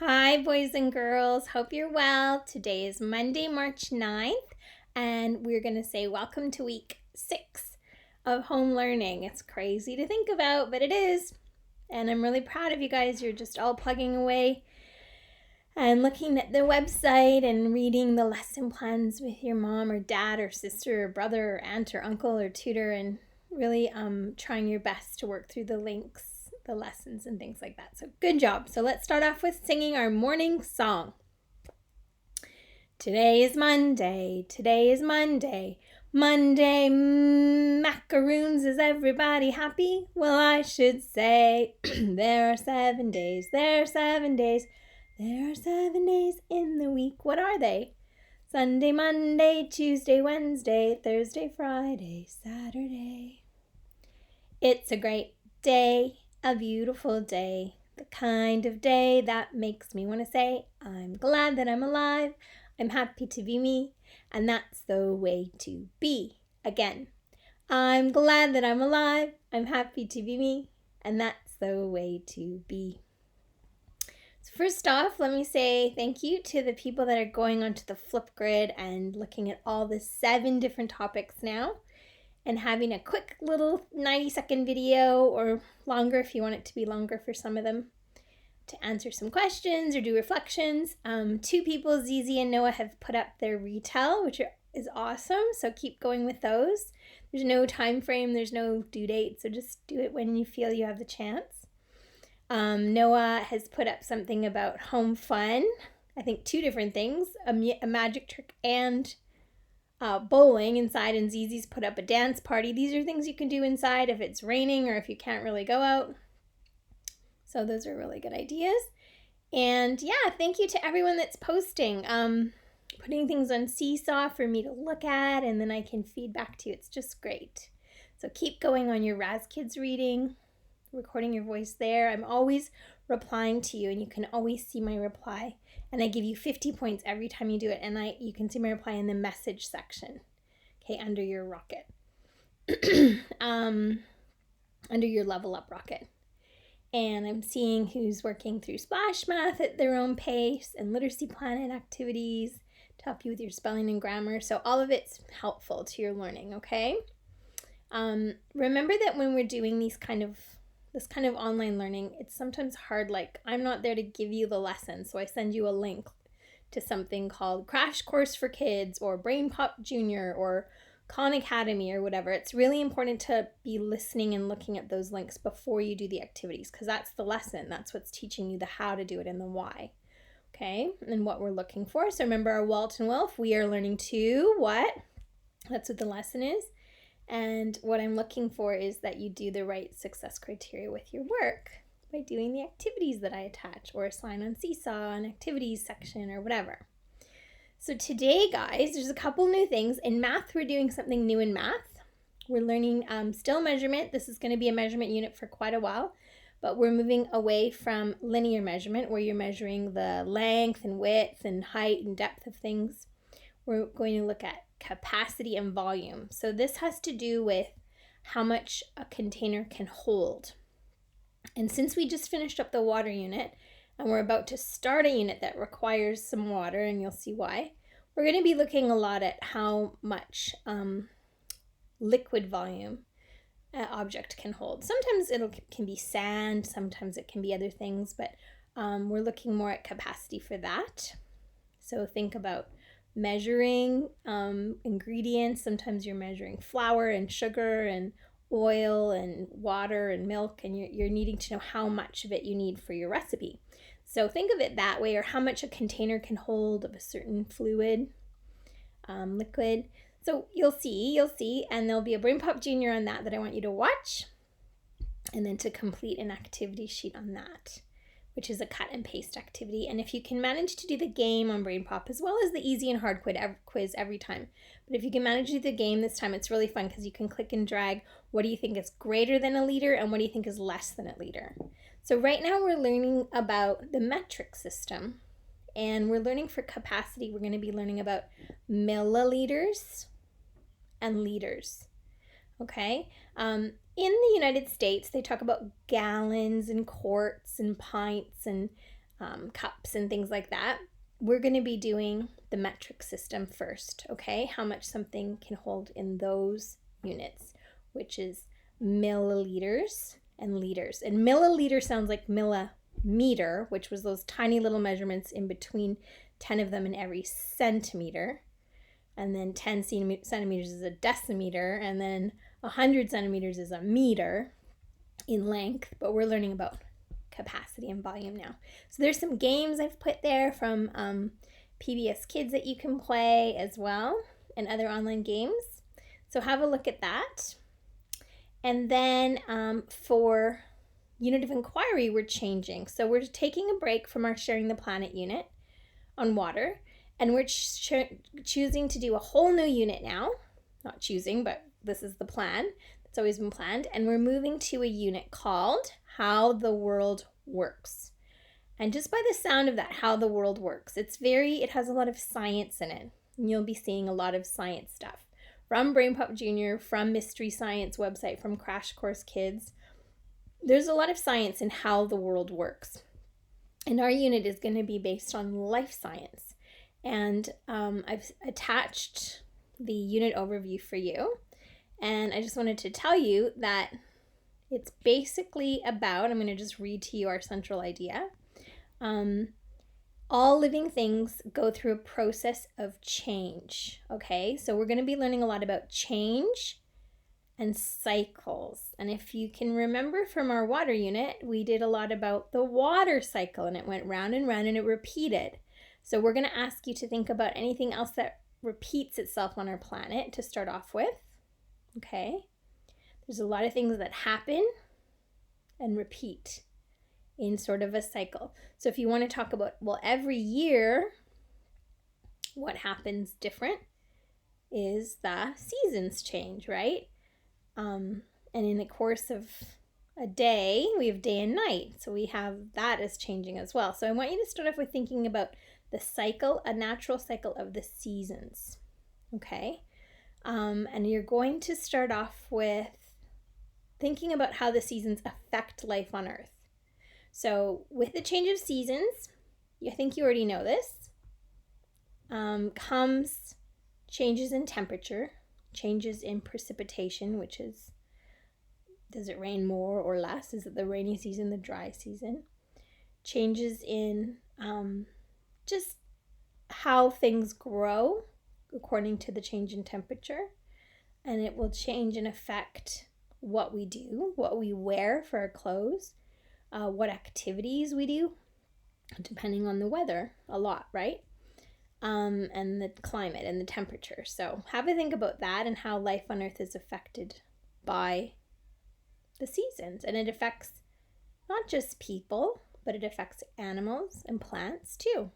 Hi, boys and girls. Hope you're well. Today is Monday, March 9th, and we're going to say welcome to week 6 of home learning. It's crazy to think about, but it is. And I'm really proud of you guys. You're just all plugging away and looking at the website and reading the lesson plans with your mom or dad or sister or brother or aunt or uncle or tutor, and really trying your best to work through the links, the lessons, and things like that. So good job. So let's start off with singing our morning song. Today is Monday. Today is Monday. Monday macaroons. Is everybody happy? Well, I should say there are 7 days. There are 7 days. There are 7 days in the week. What are they? Sunday, Monday, Tuesday, Wednesday, Thursday, Friday, Saturday. It's a great day, a beautiful day, the kind of day that makes me want to say, I'm glad that I'm alive, I'm happy to be me, and that's the way to be. Again, I'm glad that I'm alive, I'm happy to be me, and that's the way to be. So first off, let me say thank you to the people that are going onto the Flipgrid and looking at all the 7 different topics now and having a quick little 90-second video, or longer if you want it to be longer for some of them, to answer some questions or do reflections. 2 people, Zizi and Noah, have put up their retell, which is awesome, so keep going with those. There's no time frame, there's no due date, so just do it when you feel you have the chance. Noah has put up something about home fun. I think 2 different things, a magic trick and bowling inside, and Zizi's put up a dance party. These are things you can do inside if it's raining or if you can't really go out. So those are really good ideas. And yeah, thank you to everyone that's posting, putting things on Seesaw for me to look at, and then I can feed back to you. It's just great. So keep going on your Raz Kids reading, recording your voice there. I'm always replying to you, and you can always see my reply. And I give you 50 points every time you do it, and you can see my reply in the message section, okay, under your rocket, under your level up rocket. And I'm seeing who's working through Splash Math at their own pace and Literacy Planet activities to help you with your spelling and grammar. So all of it's helpful to your learning, okay? Remember that when we're doing this kind of online learning, it's sometimes hard. Like, I'm not there to give you the lesson, so I send you a link to something called Crash Course for Kids or Brain Pop Junior or Khan Academy or whatever. It's really important to be listening and looking at those links before you do the activities, because that's the lesson. That's what's teaching you the how to do it and the why, okay, and what we're looking for. So remember our Walton Wolf, we are learning to what? That's what the lesson is. And what I'm looking for is that you do the right success criteria with your work by doing the activities that I attach or assign on Seesaw, an activities section or whatever. So today, guys, there's a couple new things. In math, we're doing something new in math. We're learning still measurement. This is going to be a measurement unit for quite a while, but we're moving away from linear measurement where you're measuring the length and width and height and depth of things. We're going to look at capacity and volume. So this has to do with how much a container can hold. And since we just finished up the water unit and we're about to start a unit that requires some water, and you'll see why, we're going to be looking a lot at how much liquid volume an object can hold. Sometimes it can be sand, sometimes it can be other things, but we're looking more at capacity for that. So think about measuring ingredients. Sometimes you're measuring flour and sugar and oil and water and milk, and you're needing to know how much of it you need for your recipe. So think of it that way, or how much a container can hold of a certain fluid, liquid. So you'll see, and there'll be a Brain Pop Junior on that I want you to watch, and then to complete an activity sheet on that, which is a cut and paste activity. And if you can manage to do the game on Brain Pop, as well as the easy and hard quiz every time, but if you can manage to do the game this time, it's really fun because you can click and drag what do you think is greater than a liter and what do you think is less than a liter. So right now we're learning about the metric system, and we're learning for capacity. We're going to be learning about milliliters and liters, okay? In the United States, they talk about gallons and quarts and pints, and cups and things like that, we're going to be doing the metric system first, okay? How much something can hold in those units, which is milliliters and liters. And milliliter sounds like millimeter, which was those tiny little measurements in between 10 of them in every centimeter. And then 10 centimeters is a decimeter, and then 100 centimeters is a meter in length, but we're learning about capacity and volume now. So there's some games I've put there from PBS Kids that you can play as well, and other online games. So have a look at that. And then for unit of inquiry, we're changing. So we're taking a break from our Sharing the Planet unit on water, and we're choosing to do a whole new unit now. Not choosing, but this is the plan. It's always been planned. And we're moving to a unit called How the World Works. And just by the sound of that, How the World Works, it has a lot of science in it. And you'll be seeing a lot of science stuff from BrainPop Junior, from Mystery Science website, from Crash Course Kids. There's a lot of science in how the world works. And our unit is going to be based on life science. And I've attached the unit overview for you. And I just wanted to tell you that it's basically about, I'm going to just read to you our central idea. All living things go through a process of change. Okay, so we're going to be learning a lot about change and cycles. And if you can remember from our water unit, we did a lot about the water cycle, and it went round and round and it repeated. So we're going to ask you to think about anything else that repeats itself on our planet to start off with. Okay, there's a lot of things that happen and repeat in sort of a cycle. So if you want to talk about, well, every year, what happens different is the seasons change, right? And in the course of a day, we have day and night. So we have that as changing as well. So I want you to start off with thinking about the cycle, a natural cycle of the seasons. Okay? And you're going to start off with thinking about how the seasons affect life on Earth. So with the change of seasons, I think you already know this, comes changes in temperature, changes in precipitation, which is, does it rain more or less? Is it the rainy season, the dry season? Changes in just how things grow according to the change in temperature. And it will change and affect what we do, what we wear for our clothes, what activities we do, depending on the weather a lot, right? And the climate and the temperature. So have a think about that and how life on Earth is affected by the seasons. And it affects not just people, but it affects animals and plants too.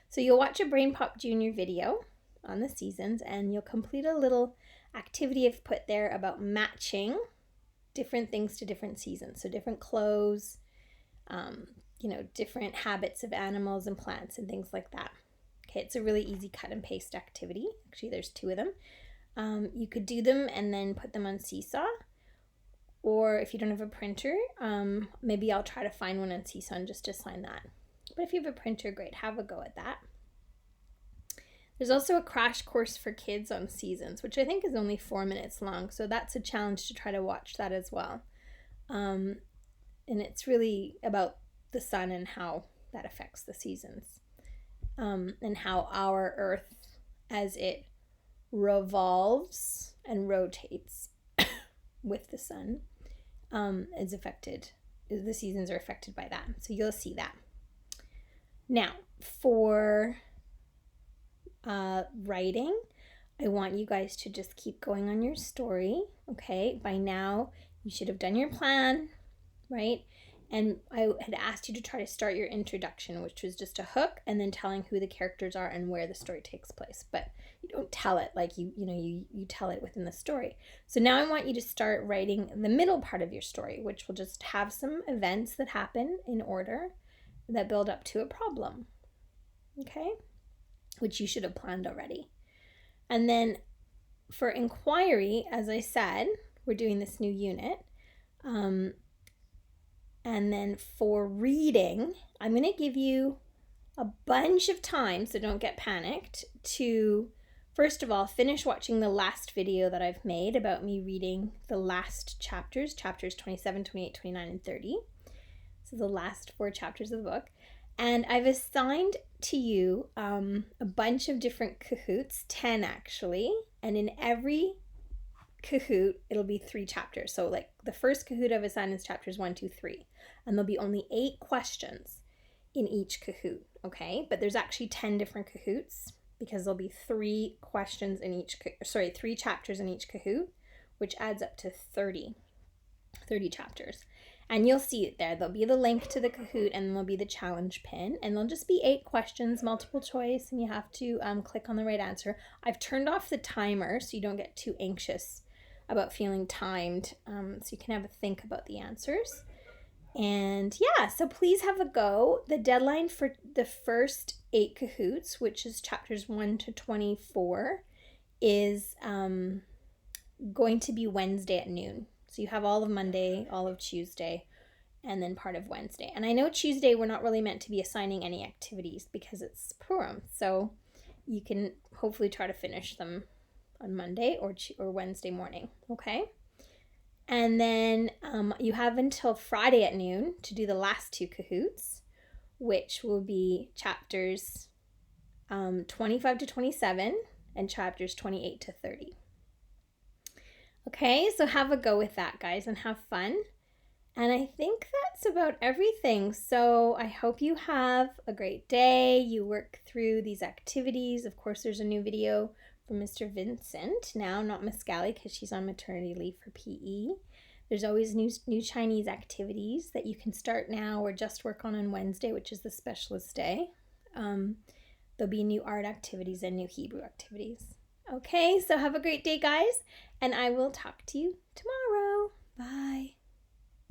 So you'll watch a BrainPop Junior video on the seasons, and you'll complete a little activity I've put there about matching different things to different seasons. So different clothes, different habits of animals and plants and things like that. Okay, it's a really easy cut and paste activity. Actually, there's 2 of them. You could do them and then put them on Seesaw. Or if you don't have a printer, maybe I'll try to find one on Seesaw and just assign that. But if you have a printer, great, have a go at that. There's also a crash course for kids on seasons, which I think is only 4 minutes long. So that's a challenge to try to watch that as well. And it's really about the sun and how that affects the seasons. And how our Earth, as it revolves and rotates with the sun, is affected. The seasons are affected by that. So you'll see that. Now, for writing, I want you guys to just keep going on your story. Okay, by now you should have done your plan, right? And I had asked you to try to start your introduction, which was just a hook and then telling who the characters are and where the story takes place. But you don't tell it like you tell it within the story. So now I want you to start writing the middle part of your story, which will just have some events that happen in order that build up to a problem. Okay? Which you should have planned already. And then for inquiry, as I said, we're doing this new unit. And then for reading, I'm going to give you a bunch of time, so don't get panicked, to first of all finish watching the last video that I've made about me reading the last chapters 27, 28, 29, and 30. So the last 4 chapters of the book. And I've assigned to you a bunch of different Kahoots, 10 actually, and in every Kahoot it'll be 3 chapters. So like the first Kahoot I've assigned is chapters 1, 2, 3, and there'll be only 8 questions in each Kahoot, okay? But there's actually 10 different Kahoots because there'll be 3 questions in each, 3 chapters in each Kahoot, which adds up to 30 chapters. And you'll see it there. There'll be the link to the Kahoot, and there'll be the challenge pin, and there'll just be 8 questions, multiple choice, and you have to click on the right answer. I've turned off the timer so you don't get too anxious about feeling timed, so you can have a think about the answers. And yeah, so please have a go. The deadline for the first 8 Kahoots, which is chapters 1 to 24, is going to be Wednesday at noon. So you have all of Monday, all of Tuesday, and then part of Wednesday. And I know Tuesday we're not really meant to be assigning any activities because it's Purim. So you can hopefully try to finish them on Monday or Wednesday morning, okay? And then you have until Friday at noon to do the last 2 Kahoots, which will be chapters 25 to 27 and chapters 28 to 30. Okay, so have a go with that, guys, and have fun. And I think that's about everything. So I hope you have a great day. You work through these activities. Of course, there's a new video from Mr. Vincent now, not Miss Gally, because she's on maternity leave for PE. There's always new Chinese activities that you can start now or just work on Wednesday, which is the specialist day. There'll be new art activities and new Hebrew activities. Okay, so have a great day, guys, and I will talk to you tomorrow. Bye.